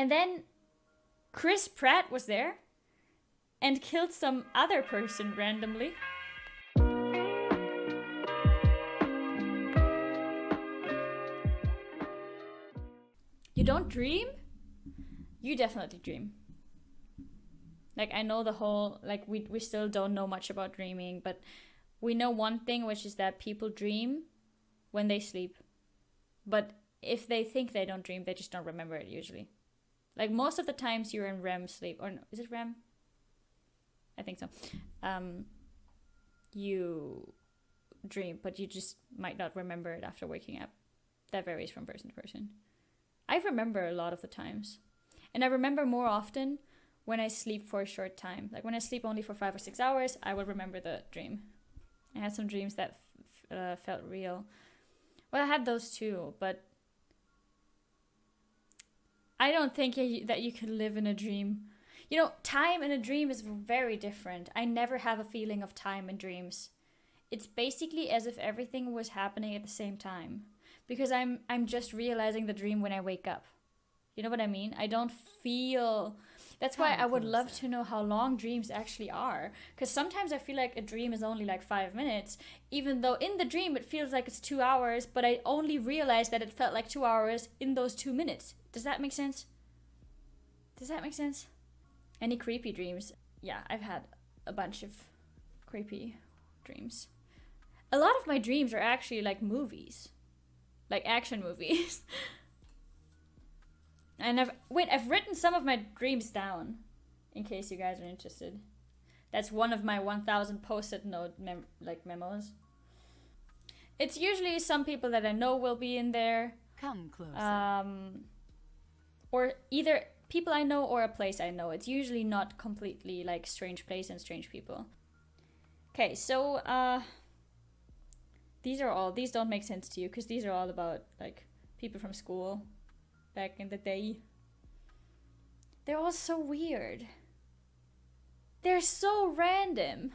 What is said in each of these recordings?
And then Chris Pratt was there and killed some other person randomly. You don't dream? You definitely dream. Like, I know the whole, like, we still don't know much about dreaming, but we know one thing, which is that people dream when they sleep. But if they think they don't dream, they just don't remember it usually. Like, most of the times you're in REM sleep, or no, is it REM? I think so. You dream, but you just might not remember it after waking up. That varies from person to person. I remember a lot of the times. And I remember more often when I sleep for a short time. Like, when I sleep only for 5 or 6 hours, I will remember the dream. I had some dreams that felt real. Well, I had those too, but I don't think that you can live in a dream. You know, time in a dream is very different. I never have a feeling of time in dreams. It's basically as if everything was happening at the same time. Because I'm just realizing the dream when I wake up. You know what I mean? I don't feel... That's why I would love to know how long dreams actually are. Because sometimes I feel like a dream is only like 5 minutes. Even though in the dream it feels like it's 2 hours. But I only realized that it felt like 2 hours in those 2 minutes. Does that make sense? Does that make sense? Any creepy dreams? Yeah, I've had a bunch of creepy dreams. A lot of my dreams are actually like movies. Like action movies. And I've written some of my dreams down, in case you guys are interested. That's one of my 1,000 post-it note memos. It's usually some people that I know will be in there. Come closer. Or either people I know or a place I know. It's usually not completely like strange place and strange people. Okay, so these don't make sense to you because these are all about like people from school back in the day. They're all so weird. They're so random.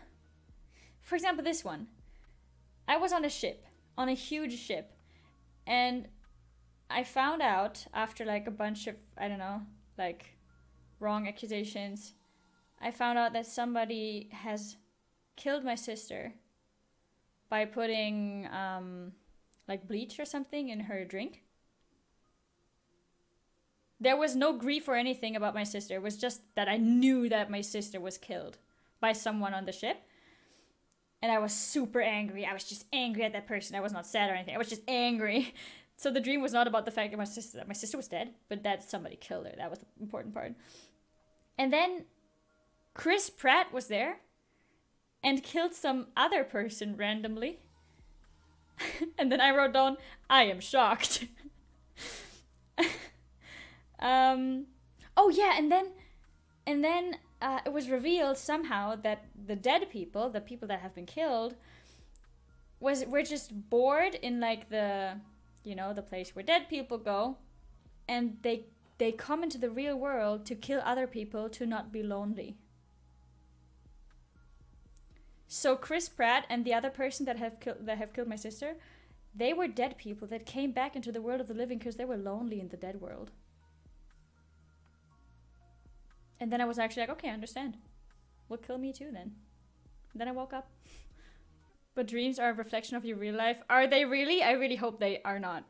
For example, this one. I was on a ship, on a huge ship, and I found out after like a bunch of, I don't know, like wrong accusations, I found out that somebody has killed my sister by putting like bleach or something in her drink. There was no grief or anything about my sister. It was just that I knew that my sister was killed by someone on the ship. And I was super angry. I was just angry at that person. I was not sad or anything. I was just angry. So the dream was not about the fact that my sister was dead, but that somebody killed her. That was the important part. And then Chris Pratt was there and killed some other person randomly. And then I wrote down, I am shocked. Oh yeah, and then it was revealed somehow that the dead people, the people that have been killed, were just bored in like the place where dead people go, and they come into the real world to kill other people to not be lonely. So Chris Pratt and the other person that have killed my sister, they were dead people that came back into the world of the living because they were lonely in the dead world. And then I was actually like, okay, I understand. Will kill me too then. And then I woke up. But dreams are a reflection of your real life. Are they really? I really hope they are not.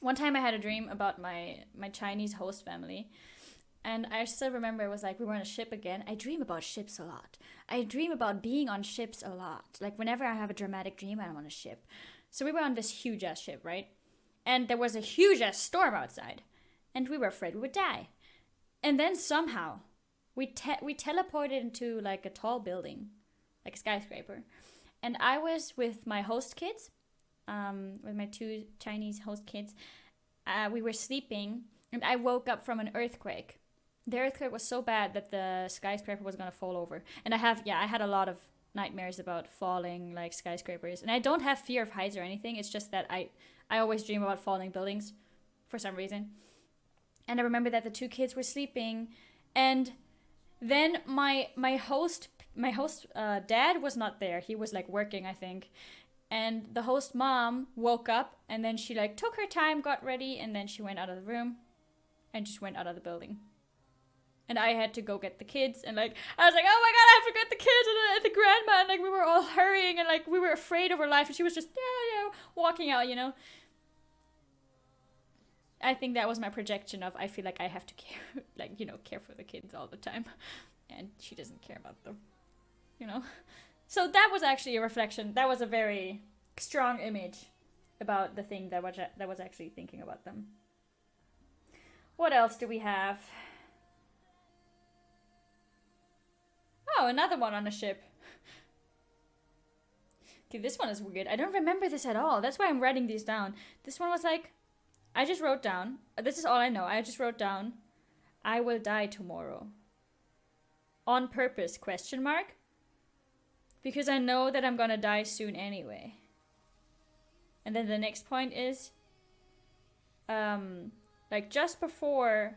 One time I had a dream about my Chinese host family. And I still remember it was like we were on a ship again. I dream about ships a lot. I dream about being on ships a lot. Like whenever I have a dramatic dream, I'm on a ship. So we were on this huge ass ship, right? And there was a huge ass storm outside. And we were afraid we would die. And then somehow we teleported into like a tall building, like a skyscraper. And I was with my host kids, with my 2 Chinese host kids. We were sleeping and I woke up from an earthquake. The earthquake was so bad that the skyscraper was going to fall over. And I had a lot of nightmares about falling like skyscrapers. And I don't have fear of heights or anything. It's just that I always dream about falling buildings for some reason. And I remember that the 2 kids were sleeping, and then my host dad was not there. He was like working, I think. And the host mom woke up, and then she like took her time, got ready, and then she went out of the room. and just went out of the building. And I had to go get the kids, and like I was like, oh my god, I have to get the kids and the grandma, and like we were all hurrying, and like we were afraid of our life, and she was just walking out, you know. I think that was my projection of I feel like I have to care, like, you know, care for the kids all the time, and she doesn't care about them, you know. So that was actually a reflection. That was a very strong image about the thing that was actually thinking about them. What else do we have? Oh, another one on a ship. Okay, this one is weird. I don't remember this at all. That's why I'm writing these down. This one was like, I just wrote down, this is all I know. I just wrote down, I will die tomorrow. On purpose, ? Because I know that I'm gonna die soon anyway. And then the next point is, like just before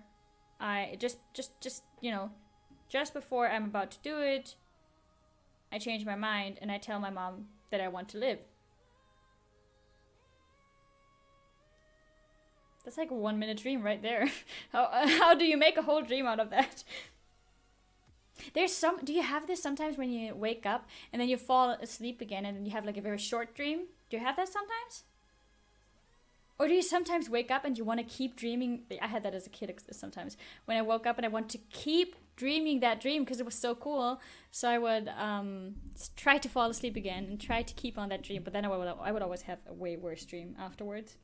just before I'm about to do it, I change my mind and I tell my mom that I want to live. That's like a 1 minute dream right there. How do you make a whole dream out of that? Do you have this sometimes when you wake up and then you fall asleep again and then you have like a very short dream? Do you have that sometimes? Or do you sometimes wake up and you want to keep dreaming? I had that as a kid sometimes. When I woke up and I want to keep dreaming that dream because it was so cool. So I would try to fall asleep again and try to keep on that dream. But then I would always have a way worse dream afterwards.